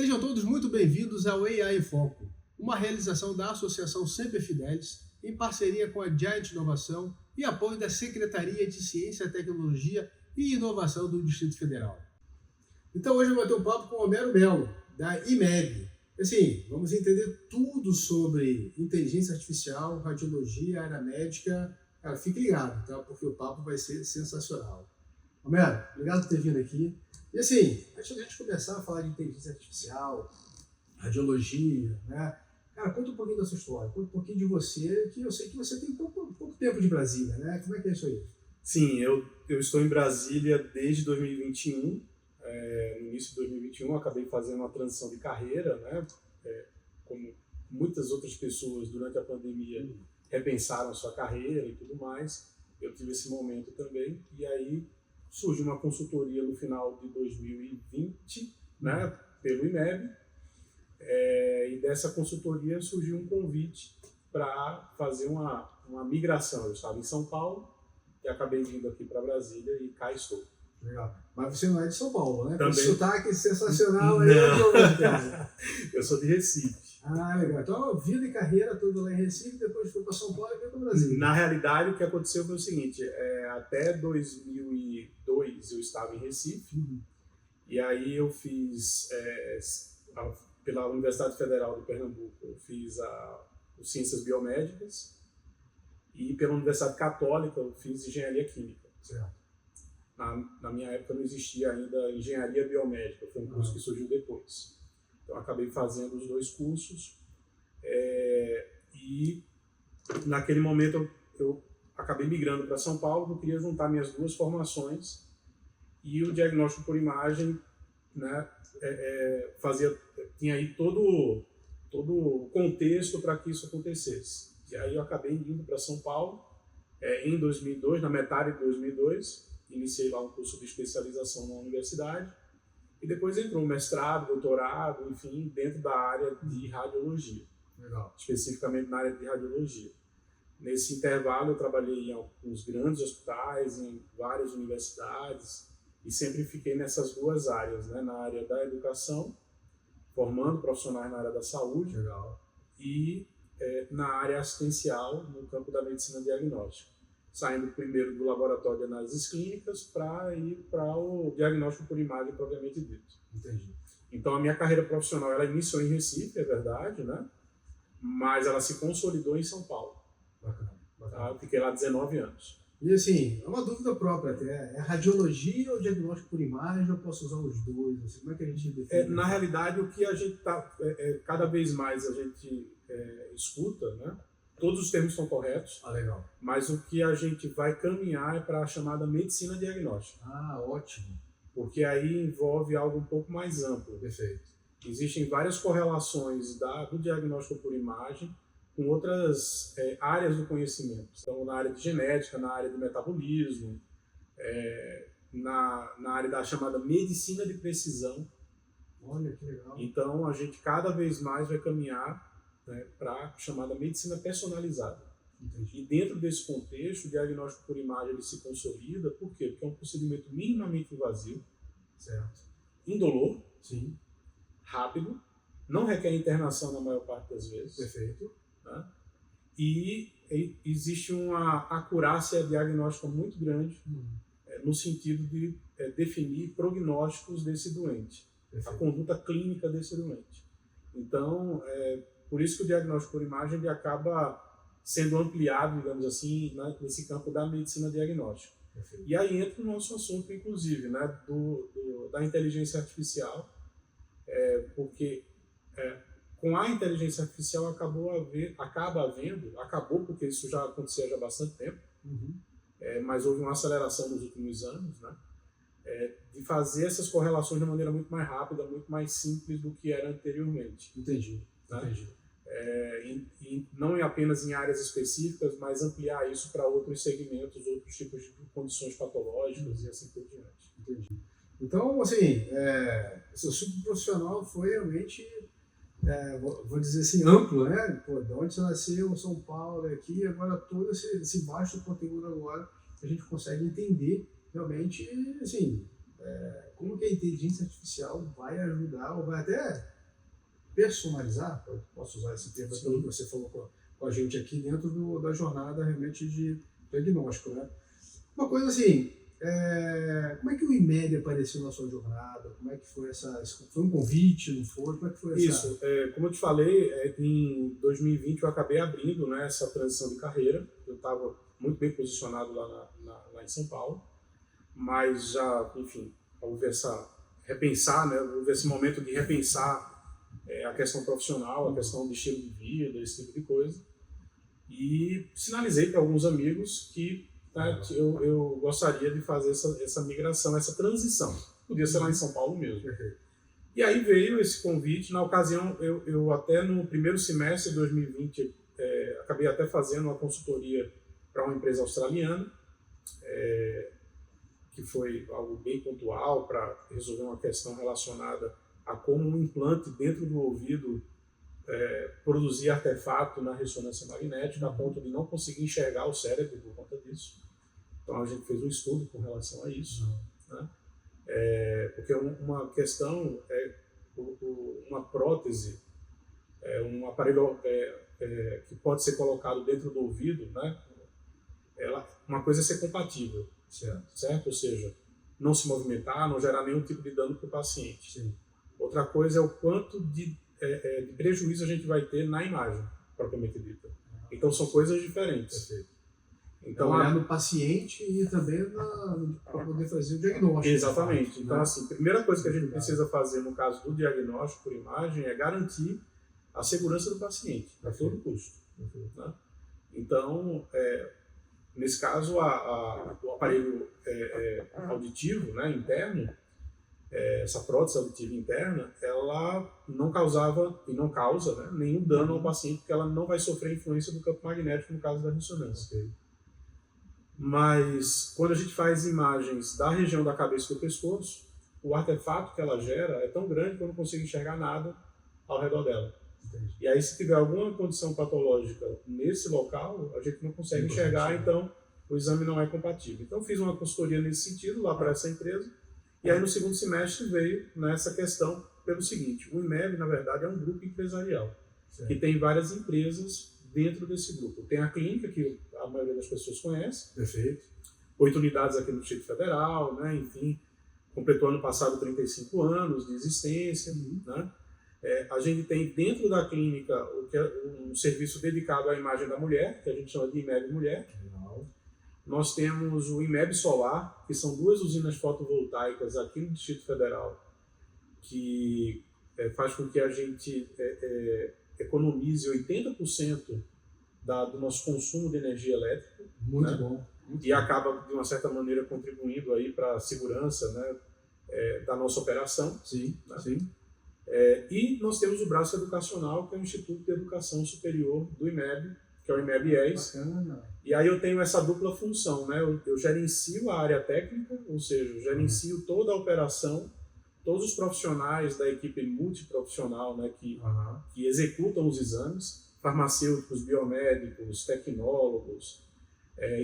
Sejam todos muito bem-vindos ao AI em Foco, uma realização da Associação Semper Fidelis, em parceria com a Giant Inovação e apoio da Secretaria de Ciência, Tecnologia e Inovação do Distrito Federal. Então hoje eu vou ter um papo com o Homero Melo, da IMEB. Assim, vamos entender tudo sobre inteligência artificial, radiologia, área médica. Cara, fique ligado, tá? Porque o papo vai ser sensacional. Homero, obrigado por ter vindo aqui. E assim, antes da gente começar a falar de inteligência artificial, radiologia, né? Cara, conta um pouquinho da sua história, conta um pouquinho de você, que eu sei que você tem pouco tempo de Brasília, né? Como é que é isso aí? Sim, eu estou em Brasília desde 2021. No início de 2021 eu acabei fazendo uma transição de carreira, né? Como muitas outras pessoas durante a pandemia repensaram sua carreira e tudo mais, eu tive esse momento também, e aí surgiu uma consultoria no final de 2020, né, pelo IMEB, e dessa consultoria surgiu um convite para fazer uma migração. Eu estava em São Paulo e acabei vindo aqui para Brasília e cá estou. Legal. Mas você não é de São Paulo, né? Também. Com sotaque sensacional aí. Eu sou de Recife. Ah, legal. Então, vida e carreira toda lá em Recife, depois foi para São Paulo e veio para Brasília. Na realidade, o que aconteceu foi o seguinte, até 2002 eu estava em Recife, e aí eu fiz, pela Universidade Federal de Pernambuco, eu fiz os Ciências Biomédicas, e pela Universidade Católica eu fiz Engenharia Química. Certo. Na minha época não existia ainda Engenharia Biomédica, foi um curso que surgiu depois. Então acabei fazendo os dois cursos, e naquele momento eu acabei migrando para São Paulo, eu queria juntar minhas duas formações, e o diagnóstico por imagem, né, tinha aí todo o contexto para que isso acontecesse. E aí eu acabei indo para São Paulo em 2002, na metade de 2002, iniciei lá um curso de especialização na universidade, e depois entrou um mestrado, doutorado, enfim, dentro da área de radiologia. Legal. Especificamente na área de radiologia. Nesse intervalo eu trabalhei em alguns grandes hospitais, em várias universidades, e sempre fiquei nessas duas áreas, né? Na área da educação, formando profissionais na área da saúde. Legal. E na área assistencial, no campo da medicina diagnóstica. Saindo primeiro do laboratório de análises clínicas para ir para o diagnóstico por imagem propriamente dito. Entendi. Então a minha carreira profissional ela iniciou em Recife, é verdade, né? Mas ela se consolidou em São Paulo. Bacana. Tá? Eu fiquei lá 19 anos. E assim, é uma dúvida própria até. É radiologia ou diagnóstico por imagem? Eu posso usar os dois? Assim, como é que a gente define? Na realidade, o que a gente cada vez mais a gente escuta, né? Todos os termos são corretos. Ah, legal. Mas o que a gente vai caminhar é para a chamada medicina diagnóstica. Ah, ótimo. Porque aí envolve algo um pouco mais amplo. Perfeito. Existem várias correlações do diagnóstico por imagem com outras áreas do conhecimento. Então, na área de genética, na área do metabolismo, na área da chamada medicina de precisão. Olha, que legal. Então, a gente cada vez mais vai caminhar, né, para a chamada medicina personalizada. Entendi. E dentro desse contexto, o diagnóstico por imagem ele se consolida. Por quê? Porque é um procedimento minimamente invasivo, Certo. indolor, Sim. rápido, não requer internação na maior parte das vezes. Perfeito. Né? E existe uma acurácia diagnóstica muito grande no sentido de definir prognósticos desse doente, Perfeito. a conduta clínica desse doente. Então, por isso que o diagnóstico por imagem ele acaba sendo ampliado, digamos assim, né, nesse campo da medicina diagnóstica. Perfeito. E aí entra o nosso assunto, inclusive, né, da inteligência artificial, porque com a inteligência artificial acabou porque isso já acontecia já há bastante tempo, mas houve uma aceleração nos últimos anos, né, de fazer essas correlações de maneira muito mais rápida, muito mais simples do que era anteriormente. Entendi. Né? Entendi. Não apenas em áreas específicas, mas ampliar isso para outros segmentos, outros tipos de condições patológicas e assim por diante. Entendi. Então, assim, seu ciclo profissional foi realmente, vou dizer assim, amplo, né? Pô, de onde você nasceu, São Paulo, aqui, agora todo esse vasto conteúdo agora, a gente consegue entender realmente, assim, como que a inteligência artificial vai ajudar, ou vai até personalizar, posso usar esse termo pelo que você falou com a gente aqui, dentro da jornada realmente de diagnóstico, né? Uma coisa assim, como é que o IMEB apareceu na sua jornada? Como é que foi foi um convite, não foi? Como é que foi essa... Isso, como eu te falei, em 2020 eu acabei abrindo, né, essa transição de carreira. Eu estava muito bem posicionado lá em São Paulo, mas já, enfim, houve houve esse momento de repensar a questão profissional, a questão de estilo de vida, esse tipo de coisa. E sinalizei para alguns amigos que eu gostaria de fazer essa migração, essa transição. Podia ser lá em São Paulo mesmo. E aí veio esse convite. Na ocasião, eu até no primeiro semestre de 2020, acabei até fazendo uma consultoria para uma empresa australiana, que foi algo bem pontual para resolver uma questão relacionada a como um implante dentro do ouvido produzir artefato na ressonância magnética, a ponto de não conseguir enxergar o cérebro por conta disso. Então a gente fez um estudo com relação a isso, né? Porque uma questão uma prótese, um aparelho que pode ser colocado dentro do ouvido, né? Uma coisa é ser compatível, certo? Ou seja, não se movimentar, não gerar nenhum tipo de dano para o paciente. Sim. Outra coisa é o quanto de prejuízo a gente vai ter na imagem, propriamente dita. Então são coisas diferentes. Perfeito. Então, olhar no paciente e também para poder fazer o diagnóstico. Exatamente. Então, assim, a primeira coisa que a gente precisa fazer no caso do diagnóstico por imagem é garantir a segurança do paciente, a todo custo. Né? Então, nesse caso, o aparelho auditivo, né, interno, essa prótese auditiva interna, ela não causava e não causa, né, nenhum dano ao paciente, porque ela não vai sofrer influência do campo magnético no caso da ressonância. Mas quando a gente faz imagens da região da cabeça e do pescoço, o artefato que ela gera é tão grande que eu não consigo enxergar nada ao redor dela. Entendi. E aí, se tiver alguma condição patológica nesse local, a gente não consegue enxergar, então o exame não é compatível. Então, fiz uma consultoria nesse sentido lá para essa empresa. E aí, no segundo semestre, veio nessa questão pelo seguinte: o IMEB, na verdade, é um grupo empresarial, que tem várias empresas dentro desse grupo. Tem a clínica, que a maioria das pessoas conhece. Perfeito. 8 unidades aqui no Distrito Federal, né? Enfim, completou ano passado 35 anos de existência. Né? A gente tem dentro da clínica um serviço dedicado à imagem da mulher, que a gente chama de IMEB Mulher. Legal. Nós temos o IMEB Solar, que são 2 usinas fotovoltaicas aqui no Distrito Federal, que faz com que a gente economize 80% do nosso consumo de energia elétrica. Muito né? bom. E acaba, de uma certa maneira, contribuindo aí para a segurança, né, da nossa operação. Sim, né? sim. E nós temos o braço educacional, que é o Instituto de Educação Superior do IMEB, que é o IMEB-IES. Bacana. E aí eu tenho essa dupla função, né? Eu gerencio a área técnica, ou seja, eu gerencio toda a operação, todos os profissionais da equipe multiprofissional, né, que executam os exames, farmacêuticos, biomédicos, tecnólogos,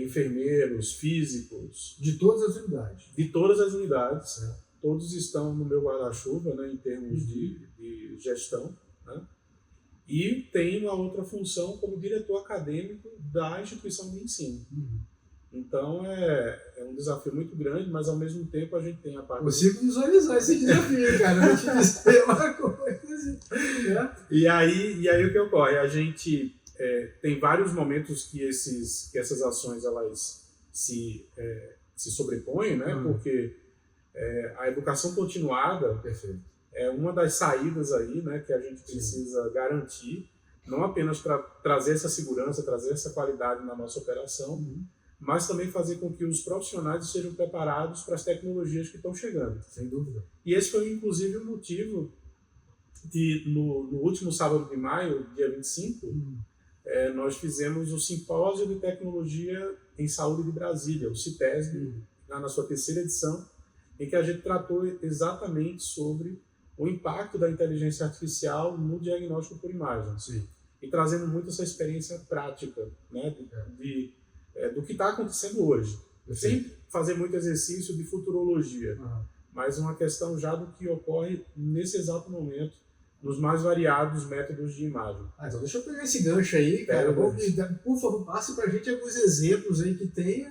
enfermeiros, físicos. De todas as unidades. De todas as unidades. Todos estão no meu guarda-chuva, né, em termos de gestão. Né? E tem uma outra função como diretor acadêmico da instituição de ensino. Então é um desafio muito grande, mas ao mesmo tempo a gente tem a parte... Consigo visualizar esse desafio, cara. Eu vou te dizer uma coisa. E aí o que ocorre? A gente tem vários momentos que essas ações elas se sobrepõem, né? Porque a educação continuada Perfeito. é uma das saídas aí, né, que a gente precisa garantir, não apenas para trazer essa segurança, trazer essa qualidade na nossa operação, mas também fazer com que os profissionais estejam preparados para as tecnologias que estão chegando. Sem dúvida. E esse foi, inclusive, o motivo de, no último sábado de maio, dia 25, nós fizemos o Simpósio de Tecnologia em Saúde de Brasília, o CITESB, na sua 3ª edição, em que a gente tratou exatamente sobre o impacto da inteligência artificial no diagnóstico por imagem. Sim. E trazendo muito essa experiência prática, né, do que está acontecendo hoje. Sem fazer muito exercício de futurologia, mas uma questão já do que ocorre nesse exato momento nos mais variados métodos de imagem. Então deixa eu pegar esse gancho aí, cara. Por favor, passe para a gente alguns exemplos aí que tem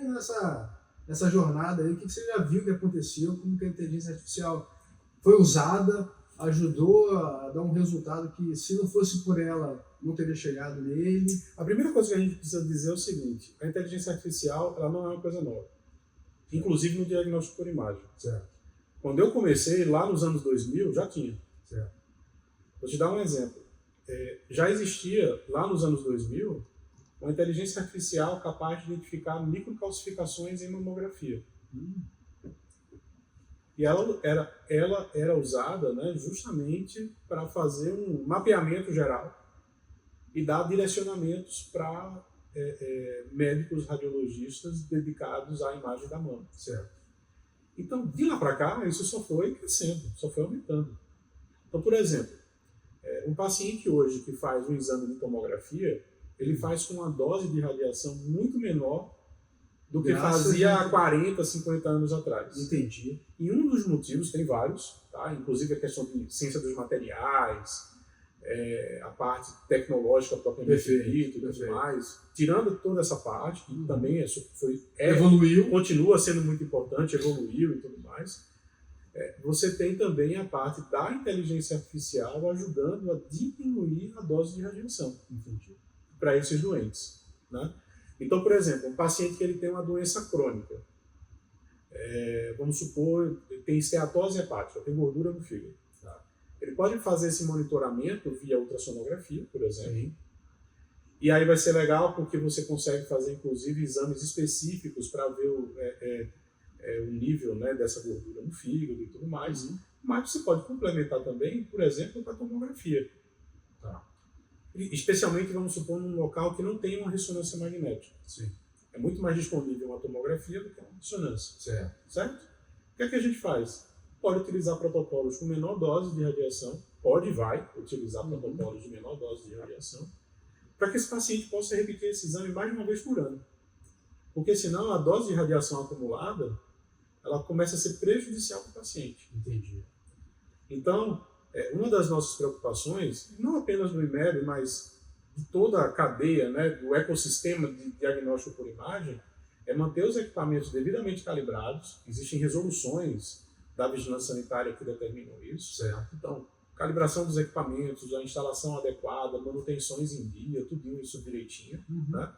nessa jornada aí. O que você já viu que aconteceu, como que a inteligência artificial foi usada, ajudou a dar um resultado que, se não fosse por ela, não teria chegado nele. A primeira coisa que a gente precisa dizer é o seguinte: a inteligência artificial ela não é uma coisa nova, inclusive no diagnóstico por imagem. Certo. Quando eu comecei, lá nos anos 2000, já tinha. Certo. Vou te dar um exemplo. Já existia, lá nos anos 2000, uma inteligência artificial capaz de identificar microcalcificações em mamografia. E ela era usada, né, justamente para fazer um mapeamento geral e dar direcionamentos para médicos radiologistas dedicados à imagem da mama. Certo. Então, de lá para cá, isso só foi crescendo, só foi aumentando. Então, por exemplo, um paciente hoje que faz um exame de tomografia, ele faz com uma dose de radiação muito menor do que fazia há 40, 50 anos atrás. Entendi. E um dos motivos, tem vários, tá? Inclusive a questão de ciência dos materiais, a parte tecnológica propriamente dita e tudo mais. Tirando toda essa parte, que também evoluiu, continua sendo muito importante, evoluiu e tudo mais. Você tem também a parte da inteligência artificial ajudando a diminuir a dose de radiação para esses doentes, né? Então, por exemplo, um paciente que ele tem uma doença crônica, vamos supor, tem esteatose hepática, tem gordura no fígado. Tá? Ele pode fazer esse monitoramento via ultrassonografia, por exemplo. Sim. E aí vai ser legal porque você consegue fazer, inclusive, exames específicos para ver o nível, né, dessa gordura no fígado e tudo mais. Mas você pode complementar também, por exemplo, com a tomografia. Tá? Especialmente, vamos supor, num local que não tem uma ressonância magnética. Sim. É muito mais disponível uma tomografia do que uma ressonância. Certo? O que é que a gente faz? Pode utilizar protocolos com menor dose de radiação, pode e vai utilizar protocolos de menor dose de radiação, para que esse paciente possa repetir esse exame mais de uma vez por ano. Porque senão a dose de radiação acumulada, ela começa a ser prejudicial para o paciente. Entendi. Então, uma das nossas preocupações, não apenas do IMEB, mas de toda a cadeia, né, do ecossistema de diagnóstico por imagem, é manter os equipamentos devidamente calibrados. Existem resoluções da vigilância sanitária que determinam isso. Certo. Então, calibração dos equipamentos, a instalação adequada, manutenções em dia, tudo isso direitinho. Né?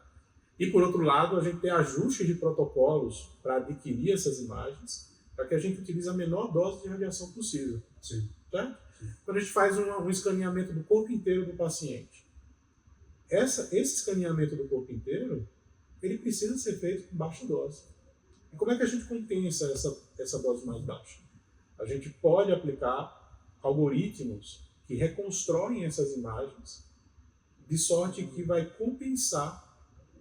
E, por outro lado, a gente tem ajustes de protocolos para adquirir essas imagens, para que a gente utilize a menor dose de radiação possível. Sim. Certo? Quando a gente faz um escaneamento do corpo inteiro do paciente, esse escaneamento do corpo inteiro, ele precisa ser feito com baixa dose. E como é que a gente compensa essa dose mais baixa? A gente pode aplicar algoritmos que reconstroem essas imagens de sorte que vai compensar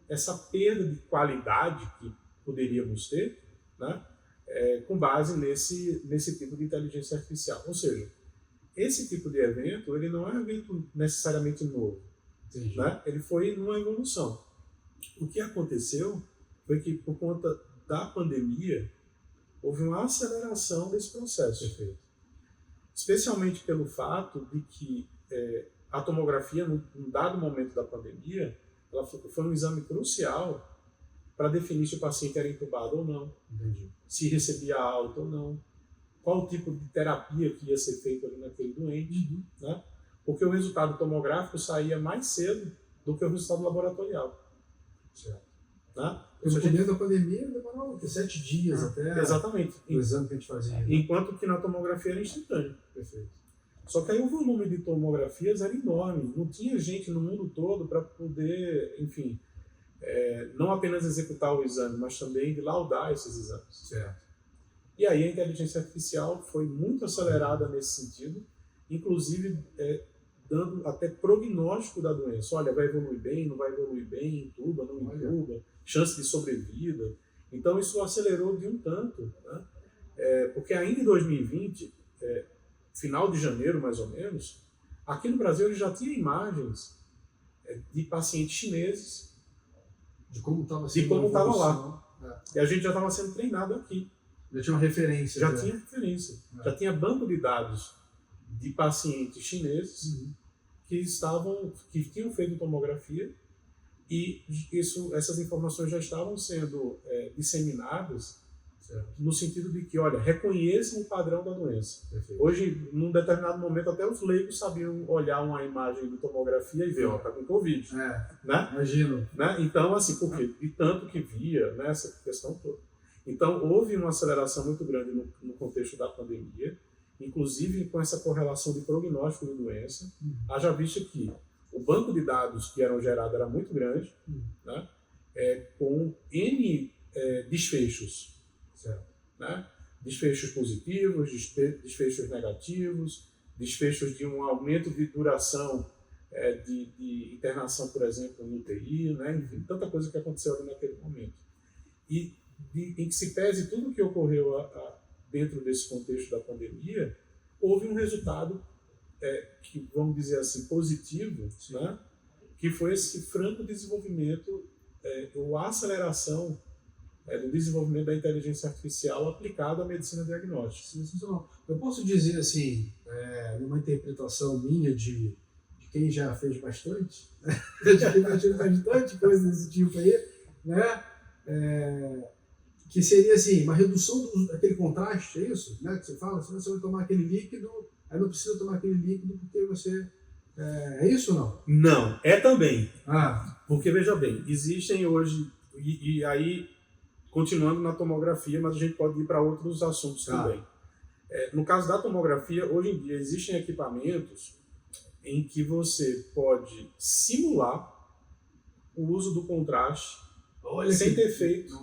essa perda de qualidade que poderíamos ter, né, com base nesse tipo de inteligência artificial. Ou seja, esse tipo de evento, ele não é um evento necessariamente novo. Né? Ele foi numa evolução. O que aconteceu foi que, por conta da pandemia, houve uma aceleração desse processo. Perfeito. Especialmente pelo fato de que a tomografia, num dado momento da pandemia, ela foi um exame crucial para definir se o paciente era entubado ou não, se recebia alta ou não, qual o tipo de terapia que ia ser feita ali naquele doente, né? Porque o resultado tomográfico saía mais cedo do que o resultado laboratorial. Certo. Né? No começo da pandemia demorou 7 dias até exatamente. O exame que a gente fazia. Enquanto que na tomografia era instantâneo. Perfeito. Só que aí o volume de tomografias era enorme. Não tinha gente no mundo todo para poder, enfim, não apenas executar o exame, mas também de laudar esses exames. Certo. E aí a inteligência artificial foi muito acelerada nesse sentido, inclusive dando até prognóstico da doença. Olha, vai evoluir bem, não vai evoluir bem, intuba, não intuba, chance de sobrevida. Então isso acelerou de um tanto, né? Porque ainda em 2020, final de janeiro mais ou menos, aqui no Brasil ele já tinha imagens de pacientes chineses de como estava lá. E a gente já estava sendo treinado aqui. Já tinha uma referência. Já tinha referência. Já tinha banco de dados de pacientes chineses que tinham feito tomografia e essas informações já estavam sendo disseminadas no sentido de que, olha, reconheçam o padrão da doença. Perfeito. Hoje, num determinado momento, até os leigos sabiam olhar uma imagem de tomografia e ver, ó, tá com Covid. Né? Imagino. Né? Então, assim, por quê? De tanto que via, né, essa questão toda. Então, houve uma aceleração muito grande no contexto da pandemia, inclusive com essa correlação de prognóstico de doença. Haja vista que o banco de dados que eram gerados era muito grande, né, com N desfechos. Certo. Né? Desfechos positivos, desfechos negativos, desfechos de um aumento de duração de internação, por exemplo, no UTI, né? Enfim, tanta coisa que aconteceu ali naquele momento. E em que se pese tudo o que ocorreu dentro desse contexto da pandemia, houve um resultado que, vamos dizer assim, positivo, né? Que foi esse franco desenvolvimento ou aceleração do desenvolvimento da inteligência artificial aplicada à medicina diagnóstica. Sensacional. Eu posso dizer assim, numa interpretação minha de quem já fez bastante, de quem já fez bastante coisa desse tipo aí, né? Que seria assim, uma redução daquele contraste, é isso? Né? Que você fala, se você vai tomar aquele líquido, aí não precisa tomar aquele líquido porque você... É isso ou não? Não, também. Porque, veja bem, existem hoje, e aí, continuando na tomografia, mas a gente pode ir para outros assuntos também. No caso da tomografia, hoje em dia existem equipamentos em que você pode simular o uso do contraste sem ter feito,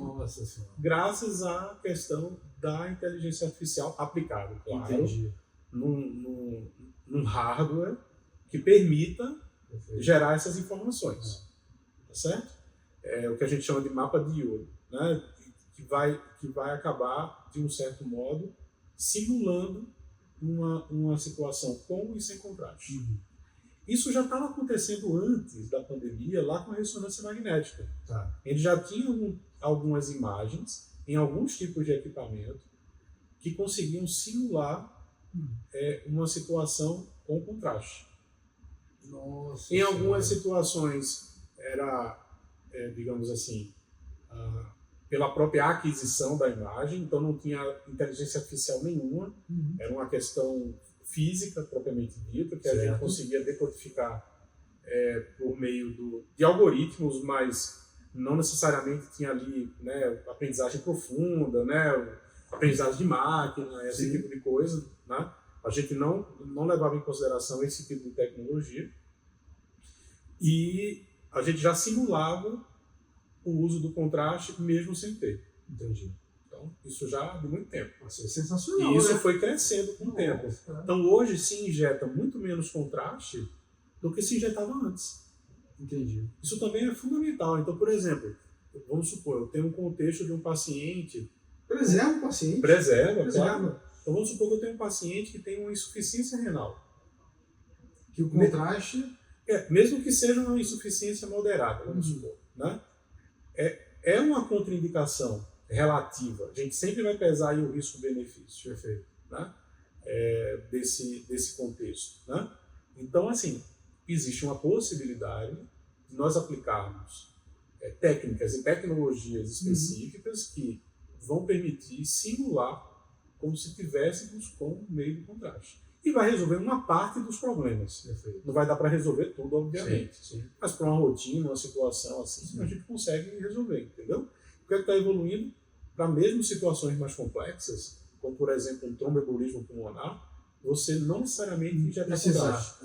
graças à questão da inteligência artificial aplicada, claro, num hardware que permita gerar essas informações, tá certo? É o que a gente chama de mapa de Iodo, né? que vai acabar, de um certo modo, simulando uma situação com e sem contraste. Isso já estava acontecendo antes da pandemia, lá com a ressonância magnética. Ele já tinha algumas imagens em alguns tipos de equipamento que conseguiam simular uma situação com contraste. Em algumas situações era, digamos assim, pela própria aquisição da imagem, então não tinha inteligência artificial nenhuma, era uma questão física propriamente dita, que a gente conseguia decodificar por meio de algoritmos, mas não necessariamente tinha ali, né, aprendizagem profunda, né, aprendizagem de máquina, esse tipo de coisa, né? A gente não levava em consideração esse tipo de tecnologia e a gente já simulava o uso do contraste mesmo sem ter. Entendi. Então, isso já de muito tempo. Isso é sensacional, e isso, né? foi crescendo com o tempo. Então, hoje se injeta muito menos contraste do que se injetava antes. Entendi. Isso também é fundamental. Então, por exemplo, vamos supor, eu tenho um contexto de um paciente... Preserva o paciente. Preserva. Claro. Então, vamos supor que eu tenho um paciente que tem uma insuficiência renal. Que o contraste... mesmo que seja uma insuficiência moderada, vamos supor, né? É uma contraindicação relativa. A gente sempre vai pesar aí o risco-benefício. Perfeito. Né? Desse contexto. Né? Então, assim, existe uma possibilidade de nós aplicarmos técnicas e tecnologias específicas que vão permitir simular como se tivéssemos com meio de contraste. E vai resolver uma parte dos problemas. Perfeito. Não vai dar para resolver tudo, obviamente. Sim. Mas para uma rotina, uma situação assim, a gente consegue resolver, entendeu? Porque está evoluindo para mesmo situações mais complexas, como, por exemplo, um tromboembolismo pulmonar, você não necessariamente injeta contraste.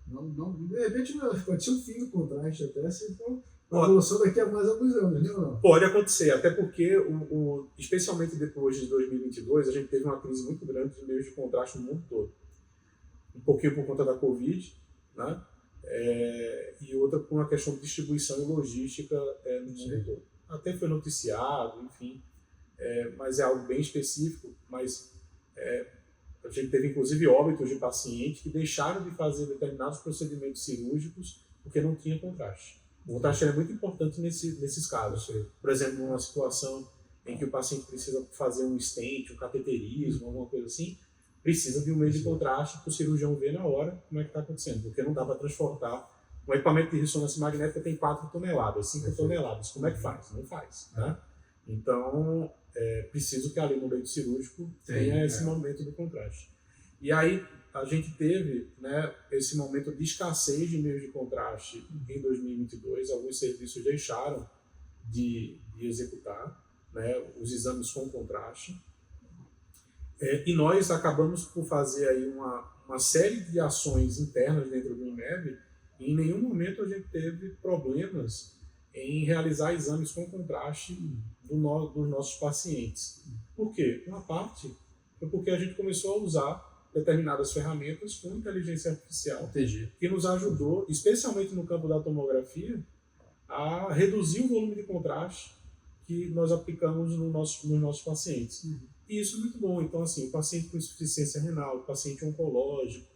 De repente pode ser o fim do contraste até, se for uma evolução daqui a mais alguns anos, né? Pode acontecer, até porque, especialmente depois de 2022, a gente teve uma crise muito grande de meios de contraste no mundo todo. Um pouquinho por conta da Covid, né? E outra por uma questão de distribuição e logística no mundo todo. Até foi noticiado, enfim, mas é algo bem específico, mas a gente teve inclusive óbitos de pacientes que deixaram de fazer determinados procedimentos cirúrgicos porque não tinha contraste. O contraste é muito importante nesses casos. Por exemplo, numa situação em que o paciente precisa fazer um stent, um cateterismo, alguma coisa assim, precisa de um meio de contraste para o cirurgião ver na hora como é que está acontecendo, porque não dá para transportar. Um equipamento de ressonância magnética tem 4 toneladas, 5 toneladas. Como é que faz? Não faz. Né? Então, é preciso que ali no leito cirúrgico tenha esse momento do contraste. E aí, a gente teve, né, esse momento de escassez de meios de contraste em 2022. Alguns serviços deixaram de executar, né, os exames com contraste. E nós acabamos por fazer aí uma série de ações internas dentro do INMEB, e em nenhum momento a gente teve problemas em realizar exames com contraste dos nossos pacientes. Por quê? Uma parte foi porque a gente começou a usar determinadas ferramentas com inteligência artificial, que nos ajudou, especialmente no campo da tomografia, a reduzir o volume de contraste que nós aplicamos nos nossos pacientes. E isso é muito bom. Então, assim, o paciente com insuficiência renal, o paciente oncológico,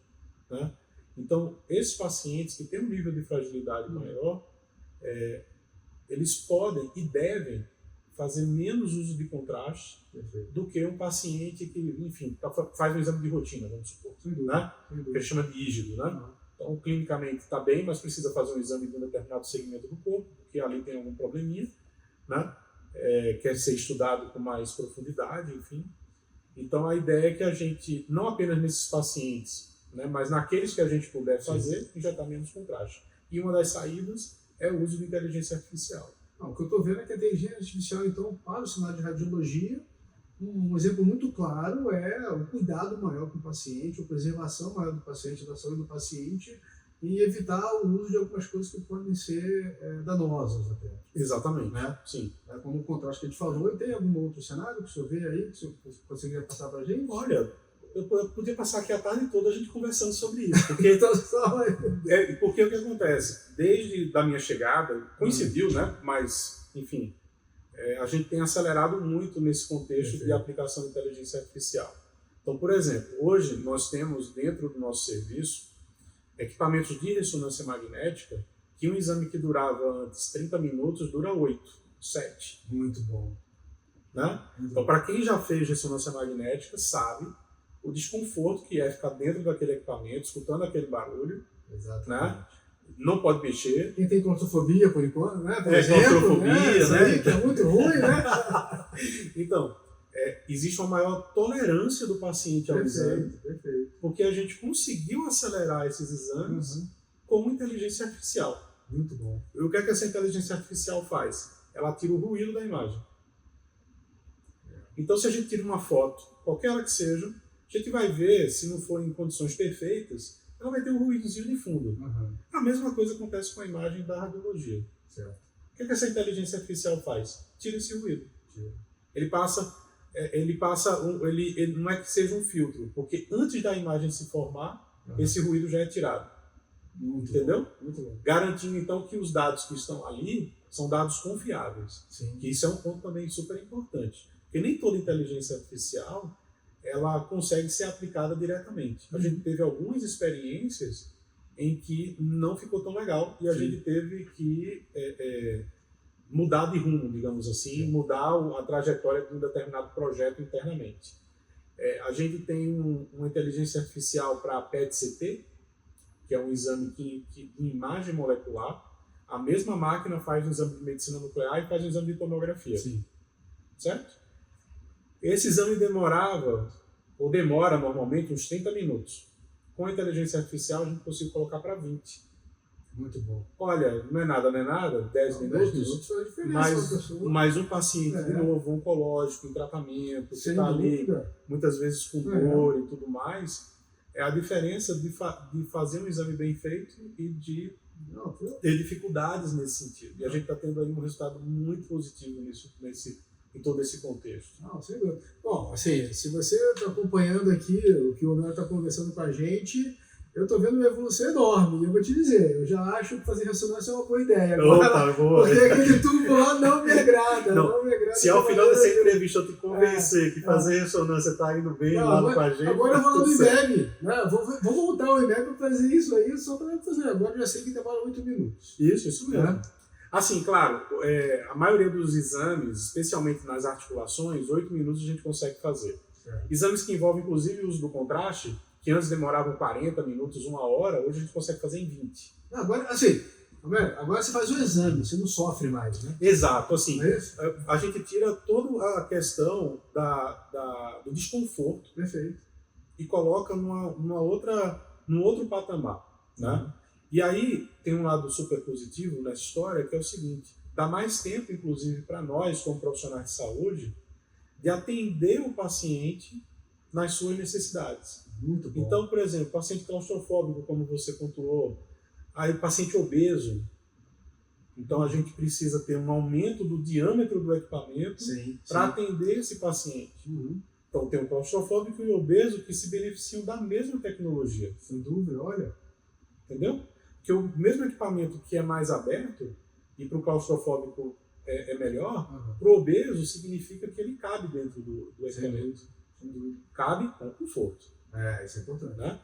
né? Então, esses pacientes que têm um nível de fragilidade maior, eles podem e devem fazer menos uso de contraste do que um paciente que, enfim, faz um exame de rotina, vamos supor, né? Que ele chama de rígido, né? Então, clinicamente está bem, mas precisa fazer um exame de um determinado segmento do corpo, porque ali tem algum probleminha, né? Quer ser estudado com mais profundidade, enfim. Então, a ideia é que a gente, não apenas nesses pacientes, né, mas naqueles que a gente puder fazer, injetar menos contraste. E uma das saídas é o uso de inteligência artificial. O que eu estou vendo é que a inteligência artificial, então, para o cenário de radiologia, um exemplo muito claro é o cuidado maior com o paciente, a preservação maior do paciente, da saúde do paciente, e evitar o uso de algumas coisas que podem ser danosas até. Exatamente, né? Sim. Como o contraste que a gente falou, e tem algum outro cenário que o senhor vê aí, que o senhor conseguiria passar para a gente? Olha, eu podia passar aqui a tarde toda a gente conversando sobre isso, porque, porque o que acontece? Desde a minha chegada, coincidiu, né? Mas, enfim, a gente tem acelerado muito nesse contexto de aplicação de inteligência artificial. Então, por exemplo, hoje nós temos dentro do nosso serviço equipamentos de ressonância magnética que um exame que durava antes 30 minutos dura 8, 7. Muito bom. Né? Então, para quem já fez ressonância magnética, sabe o desconforto que é ficar dentro daquele equipamento, escutando aquele barulho. Exatamente. Né? Não pode mexer. Quem tem claustrofobia, por enquanto, né? Claustrofobia, né? Que é muito ruim, né? Então, existe uma maior tolerância do paciente ao exame, porque a gente conseguiu acelerar esses exames com inteligência artificial. Muito bom. E o que é que essa inteligência artificial faz? Ela tira o ruído da imagem. Então, se a gente tira uma foto, qualquer ela que seja, a gente vai ver, se não for em condições perfeitas, ela vai ter um ruídozinho de fundo. A mesma coisa acontece com a imagem da radiologia. Certo. O que é que essa inteligência artificial faz? Tira esse ruído. Ele não é que seja um filtro, porque antes da imagem se formar, esse ruído já é tirado. Entendeu? Muito bom. Garantindo, então, que os dados que estão ali são dados confiáveis. Sim. Que isso é um ponto também super importante. Porque nem toda inteligência artificial ela consegue ser aplicada diretamente. A gente teve algumas experiências em que não ficou tão legal e a gente teve que mudar de rumo, digamos assim, mudar a trajetória de um determinado projeto internamente. A gente tem uma inteligência artificial para PET-CT, que é um exame de imagem molecular. A mesma máquina faz um exame de medicina nuclear e faz um exame de tomografia. Sim. Certo? Esse exame demora normalmente uns 30 minutos. Com a inteligência artificial a gente conseguiu colocar para 20. Muito bom. Olha, não é nada, 10 minutos. 10 minutos faz diferença. Mas um paciente novo, oncológico, em tratamento, que está ali muitas vezes com dor e tudo mais, é a diferença de fazer um exame bem feito e de ter dificuldades nesse sentido. E a gente está tendo aí um resultado muito positivo em todo esse contexto. Sem dúvida. Bom, assim, se você está acompanhando aqui o que o Honório está conversando com a gente, eu estou vendo uma evolução enorme. E eu vou te dizer, eu já acho que fazer ressonância é uma boa ideia. Opa, boa. Porque aquele tubo lá não me agrada. Se ao final dessa entrevista eu te convencer que fazer ressonância está indo bem lá com a gente... Agora eu vou lá no IMEB. Né? Vou voltar ao IMEB para fazer isso aí, só para fazer. Agora eu já sei que demora 8 minutos. Isso mesmo. Assim, claro, a maioria dos exames, especialmente nas articulações, 8 minutos a gente consegue fazer. Exames que envolvem, inclusive, o uso do contraste, que antes demoravam 40 minutos, 1 hora, hoje a gente consegue fazer em 20. Agora, assim, agora você faz o exame, você não sofre mais, né? Exato, assim, É isso? a gente tira toda a questão do desconforto. Perfeito. E coloca num outro patamar, né? E aí tem um lado super positivo nessa história, que é o seguinte: dá mais tempo, inclusive, para nós, como profissionais de saúde, de atender o paciente nas suas necessidades. Muito bom. Então, por exemplo, paciente claustrofóbico, como você pontuou, aí paciente obeso. Então a gente precisa ter um aumento do diâmetro do equipamento para atender esse paciente. Então tem o claustrofóbico e o obeso que se beneficiam da mesma tecnologia. Sem dúvida, olha. Entendeu? Porque o mesmo equipamento que é mais aberto, e para o claustrofóbico é melhor, para o obeso significa que ele cabe dentro do equipamento. Sem dúvida. Cabe com conforto. Isso é importante. Né?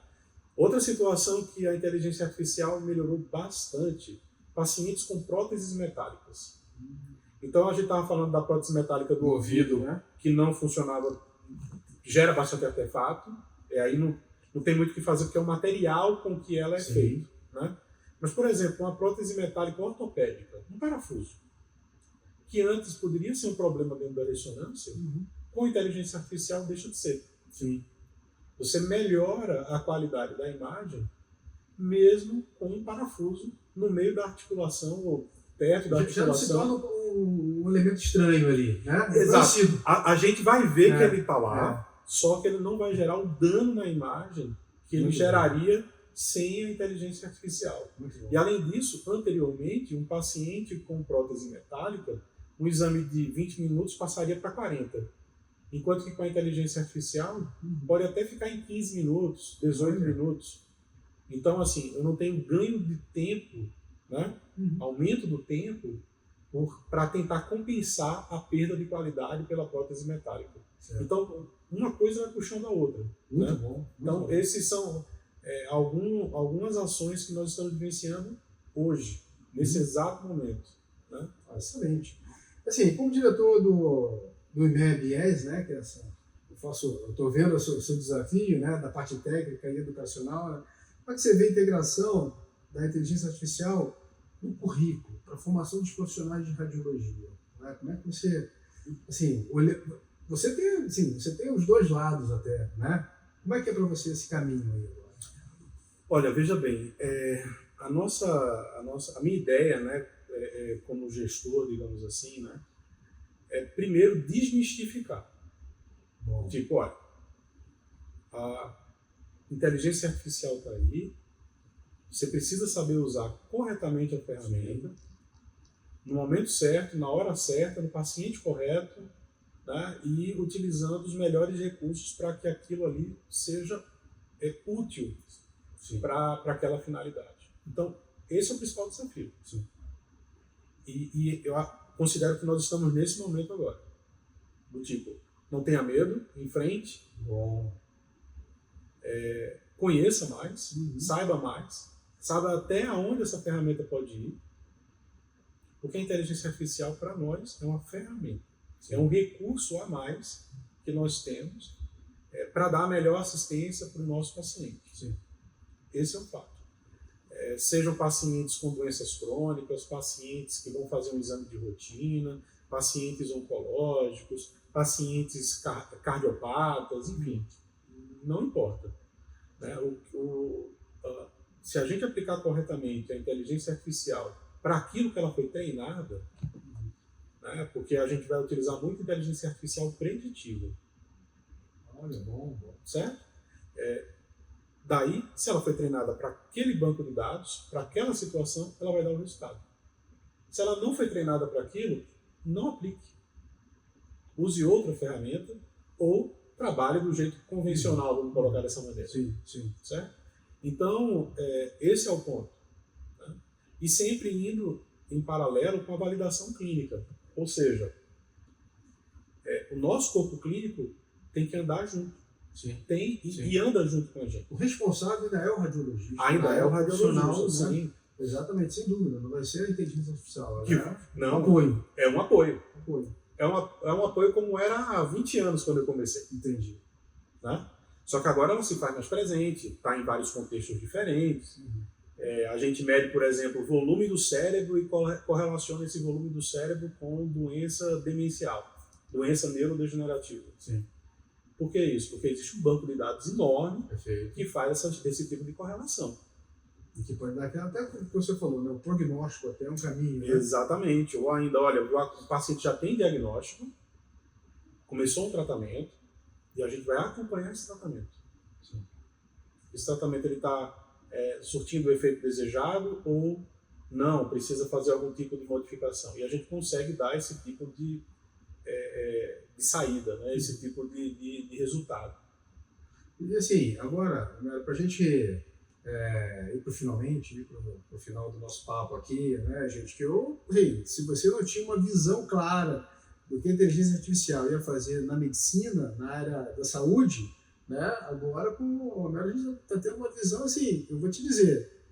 Outra situação que a inteligência artificial melhorou bastante, pacientes com próteses metálicas. Então a gente estava falando da prótese metálica do ouvido, né? Que não funcionava, gera bastante artefato, e aí não tem muito o que fazer, porque é o material com que ela é feita. Né? Mas, por exemplo, uma prótese metálica ortopédica, um parafuso, que antes poderia ser um problema dentro da ressonância, com inteligência artificial deixa de ser. Você melhora a qualidade da imagem, mesmo com um parafuso no meio da articulação ou perto da articulação. Já não se torna um elemento estranho ali, né? Exato. A gente vai ver que ele está lá, só que ele não vai gerar o dano na imagem que ele geraria sem a inteligência artificial. E além disso, anteriormente, um paciente com prótese metálica, um exame de 20 minutos passaria para 40. Enquanto que com a inteligência artificial, pode até ficar em 15 minutos, 18 minutos. Então, assim, eu não tenho ganho de tempo, né? Aumento do tempo, para tentar compensar a perda de qualidade pela prótese metálica. Então, uma coisa vai puxando a outra. Muito né? bom. Então, esses são algumas ações que nós estamos vivenciando hoje, nesse exato momento. Né? Excelente. Assim, como diretor do IMEB-IES, né, que é eu estou vendo o seu desafio, né, da parte técnica e educacional, né? Como é que você vê a integração da inteligência artificial no currículo, para a formação dos profissionais de radiologia? Né? Como é que você, assim, você tem os dois lados até, né? Como é que é para você esse caminho aí agora? Olha, veja bem, a minha ideia, né, como gestor, digamos assim, né, é primeiro desmistificar. Bom. Tipo, olha, a inteligência artificial está aí, você precisa saber usar corretamente a ferramenta, no momento certo, na hora certa, no paciente correto, né, e utilizando os melhores recursos para que aquilo ali seja útil para aquela finalidade. Então, esse é o principal desafio. E eu considero que nós estamos nesse momento agora. Do tipo, não tenha medo, enfrente, conheça mais, saiba mais, saiba até aonde essa ferramenta pode ir, porque a inteligência artificial, para nós, é uma ferramenta. É um recurso a mais que nós temos para dar a melhor assistência para o nosso paciente. Esse é um fato. Sejam pacientes com doenças crônicas, pacientes que vão fazer um exame de rotina, pacientes oncológicos, pacientes cardiopatas, enfim, não importa. Né? Se a gente aplicar corretamente a inteligência artificial para aquilo que ela foi treinada, né? Porque a gente vai utilizar muito inteligência artificial preditiva. Olha, bom. Certo? Daí, se ela foi treinada para aquele banco de dados, para aquela situação, ela vai dar o resultado. Se ela não foi treinada para aquilo, não aplique. Use outra ferramenta ou trabalhe do jeito convencional, vamos colocar dessa maneira. Sim. Certo? Então, esse é o ponto. Né? E sempre indo em paralelo com a validação clínica. Ou seja, o nosso corpo clínico tem que andar junto. E anda junto com a gente. O responsável ainda é o radiologista. Ainda é o radiologista, sim. Exatamente, sem dúvida. Não vai ser a inteligência artificial. Não, apoio. É um apoio. Apoio. É um apoio como era há 20 anos quando eu comecei. Entendi. Né? Só que agora ela se faz mais presente, está em vários contextos diferentes. A gente mede, por exemplo, o volume do cérebro e correlaciona esse volume do cérebro com doença demencial, doença neurodegenerativa. Sim. Por que isso? Porque existe um banco de dados enorme Perfeito. que faz esse tipo de correlação. E que pode dar até o que você falou, né? O prognóstico até é um caminho. Né? Exatamente. Ou ainda, olha, o paciente já tem diagnóstico, começou um tratamento, e a gente vai acompanhar esse tratamento. Sim. Esse tratamento está surtindo o efeito desejado ou não, precisa fazer algum tipo de modificação. E a gente consegue dar esse tipo de saída, né? Esse tipo de resultado. E assim, agora, para a gente ir para o final do nosso papo aqui, né, gente, se você não tinha uma visão clara do que a inteligência artificial ia fazer na medicina, na área da saúde, né, agora a gente está tendo uma visão assim, eu vou te dizer,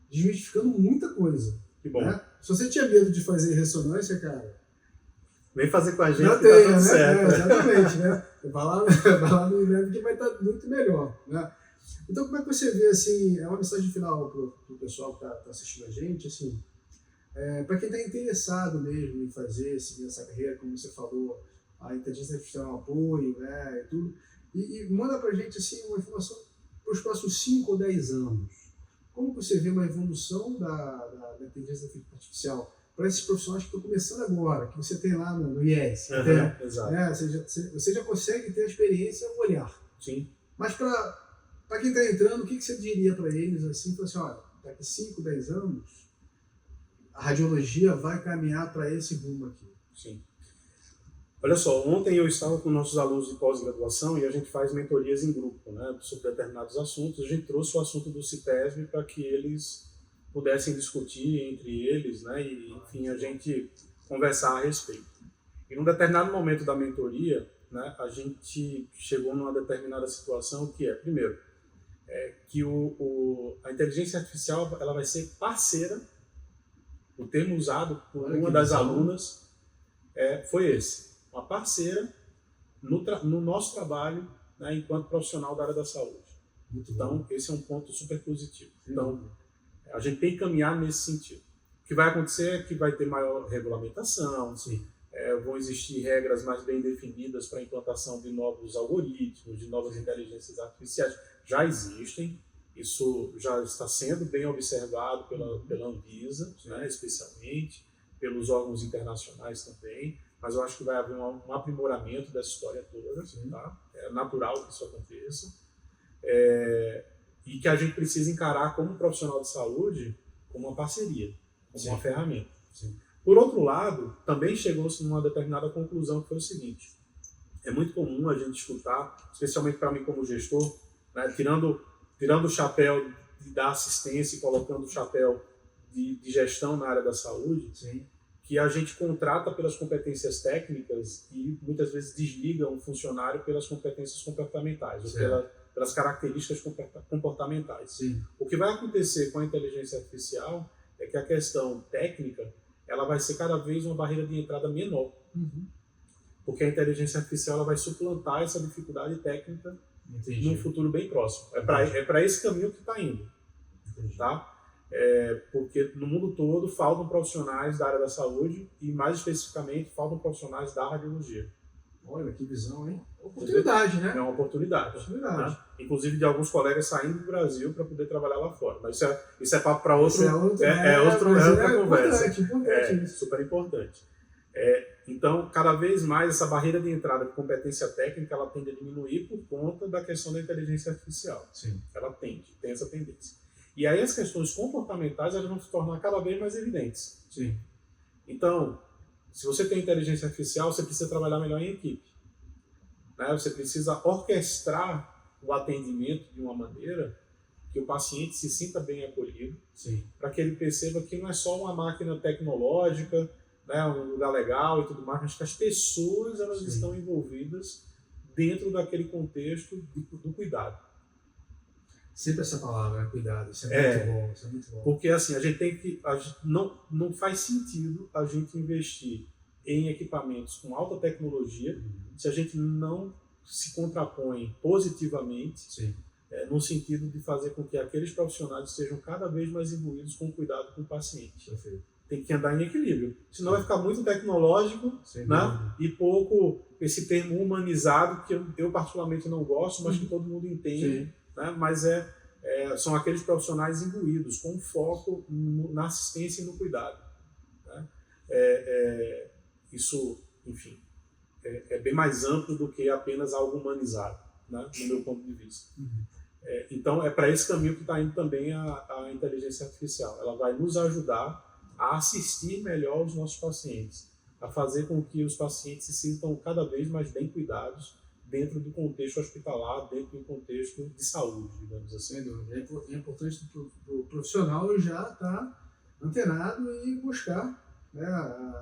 desmistificando muita coisa. Que bom. Né? Se você tinha medo de fazer ressonância, cara, vem fazer com a gente não que tá tudo né? certo. Exatamente, né? Vai lá no INEP que vai estar muito melhor, né? Então, como é que você vê, assim, é uma mensagem final para o pessoal que está assistindo a gente, assim, para quem está interessado mesmo em seguir essa carreira, como você falou, a inteligência artificial é um apoio, né, e tudo, e manda para a gente, assim, uma informação para os próximos 5 ou 10 anos. Como você vê uma evolução da inteligência artificial para esses profissionais que estão começando agora, que você tem lá no IES, Exato. né? Você já consegue ter a experiência, o olhar. Sim. Mas para quem está entrando, o que você diria para eles assim, assim, olha, daqui 5, 10 anos, a radiologia vai caminhar para esse rumo aqui? Sim. Olha só, ontem eu estava com nossos alunos de pós-graduação e a gente faz mentorias em grupo, né, sobre determinados assuntos. A gente trouxe o assunto do CIPESB para que eles pudessem discutir entre eles, né, e, enfim, a gente conversar a respeito. E num determinado momento da mentoria, né, a gente chegou numa determinada situação que primeiro, que a inteligência artificial ela vai ser parceira. O termo usado por uma das alunas foi esse, uma parceira no nosso trabalho, né, enquanto profissional da área da saúde. Então, esse é um ponto super positivo. Então, a gente tem que caminhar nesse sentido. O que vai acontecer é que vai ter maior regulamentação, vão existir regras mais bem definidas para a implantação de novos algoritmos, de novas inteligências artificiais. Já existem, isso já está sendo bem observado pela Anvisa, né, especialmente, pelos órgãos internacionais também, mas eu acho que vai haver um aprimoramento dessa história toda, tá? É natural que isso aconteça, e que a gente precisa encarar como profissional de saúde como uma parceria, como uma ferramenta. Sim. Por outro lado, também chegou-se numa determinada conclusão que foi o seguinte: é muito comum a gente escutar, especialmente para mim como gestor, né, tirando o chapéu da assistência e colocando o chapéu de gestão na área da saúde, que a gente contrata pelas competências técnicas e muitas vezes desliga um funcionário pelas competências comportamentais, ou pelas características comportamentais. O que vai acontecer com a inteligência artificial é que a questão técnica ela vai ser cada vez uma barreira de entrada menor, porque a inteligência artificial ela vai suplantar essa dificuldade técnica num futuro bem próximo. É para esse caminho que está indo. Tá? Porque no mundo todo faltam profissionais da área da saúde e, mais especificamente, faltam profissionais da radiologia. Olha, que visão, hein? Oportunidade, né? É uma oportunidade. Né? Inclusive de alguns colegas saindo do Brasil para poder trabalhar lá fora. Mas isso é papo para outra conversa. Importante isso. Super importante. Então, cada vez mais essa barreira de entrada de competência técnica ela tende a diminuir por conta da questão da inteligência artificial. Ela tem essa tendência. E aí as questões comportamentais elas vão se tornar cada vez mais evidentes. Então, se você tem inteligência artificial, você precisa trabalhar melhor em equipe. Né? Você precisa orquestrar o atendimento de uma maneira que o paciente se sinta bem acolhido, para que ele perceba que não é só uma máquina tecnológica, né, um lugar legal e tudo mais, mas que as pessoas elas estão envolvidas dentro daquele contexto do cuidado. Sempre essa palavra, cuidado, isso é muito bom, isso é muito bom. Porque assim, não faz sentido a gente investir em equipamentos com alta tecnologia se a gente não se contrapõe positivamente no sentido de fazer com que aqueles profissionais sejam cada vez mais imbuídos com cuidado com o paciente. Perfeito. Tem que andar em equilíbrio. Senão vai ficar muito tecnológico, né? E pouco esse termo humanizado, que eu particularmente não gosto, mas que todo mundo entende. Né? Mas são aqueles profissionais imbuídos, com foco na assistência e no cuidado. Né? Isso, enfim, é bem mais amplo do que apenas algo humanizado, né? No meu ponto de vista. Então, é para esse caminho que está indo também a inteligência artificial. Ela vai nos ajudar a assistir melhor os nossos pacientes, a fazer com que os pacientes se sintam cada vez mais bem cuidados dentro do contexto hospitalar, dentro do contexto de saúde, digamos assim. É importante o profissional já estar antenado e buscar, né,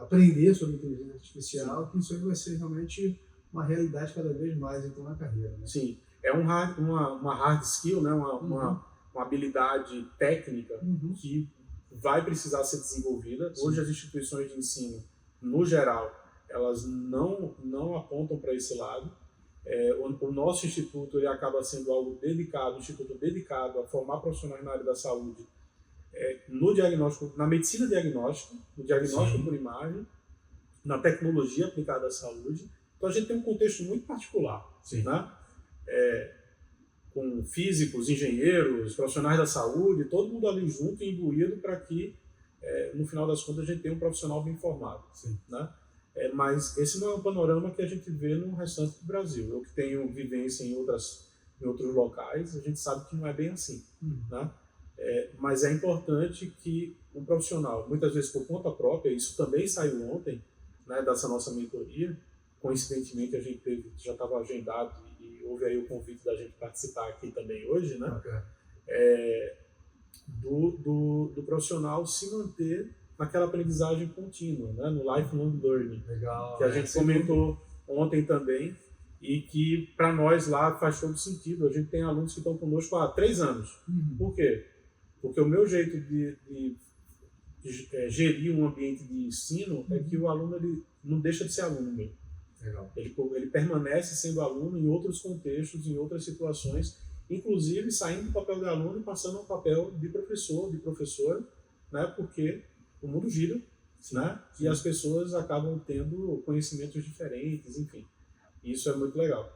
aprender sobre inteligência artificial, que isso aí vai ser realmente uma realidade cada vez mais então, na carreira. Né? Sim, é uma hard skill, né, uma habilidade técnica que vai precisar ser desenvolvida. Hoje as instituições de ensino, no geral, elas não apontam para esse lado. O nosso instituto ele acaba sendo algo dedicado, um instituto dedicado a formar profissionais na área da saúde, no diagnóstico, na medicina diagnóstica, no diagnóstico por imagem, na tecnologia aplicada à saúde. Então a gente tem um contexto muito particular, né? Com físicos, engenheiros, profissionais da saúde, todo mundo ali junto e imbuído para que, no final das contas, a gente tenha um profissional bem formado. Né? Mas esse não é um panorama que a gente vê no restante do Brasil. Eu que tenho vivência em outros locais, a gente sabe que não é bem assim. Né? Mas é importante que um profissional, muitas vezes por conta própria, isso também saiu ontem, né, dessa nossa mentoria, coincidentemente a gente já estava agendado e houve aí o convite da gente participar aqui também hoje, né? Do profissional se manter naquela aprendizagem contínua, né? No lifelong learning, que a gente comentou ontem também e que para nós lá faz todo sentido. A gente tem alunos que estão conosco há 3 anos. Por quê? Porque o meu jeito de gerir um ambiente de ensino é que o aluno ele não deixa de ser aluno mesmo. Ele permanece sendo aluno em outros contextos, em outras situações, inclusive saindo do papel de aluno e passando ao papel de professor, de professora, né? Porque o mundo gira, né? E as pessoas acabam tendo conhecimentos diferentes, enfim. Isso é muito legal.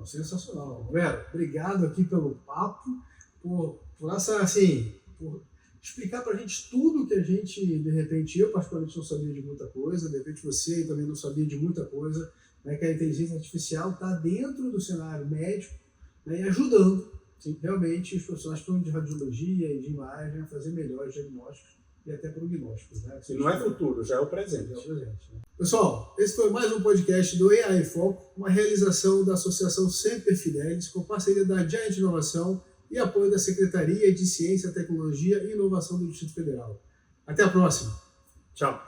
Sensacional. Romero, obrigado aqui pelo papo, por essa, assim, por explicar para a gente tudo que a gente, de repente, eu particularmente não sabia de muita coisa, de repente você também não sabia de muita coisa, né, que a inteligência artificial está dentro do cenário médico, né, e ajudando realmente os profissionais de radiologia e de imagem a fazer melhores diagnósticos e até prognósticos. Né, e não é futuro, já é o presente. Né? Pessoal, esse foi mais um podcast do AI em Foco, uma realização da Associação Semper Fidelis, com parceria da Giant Inovação e apoio da Secretaria de Ciência, Tecnologia e Inovação do Distrito Federal. Até a próxima. Tchau.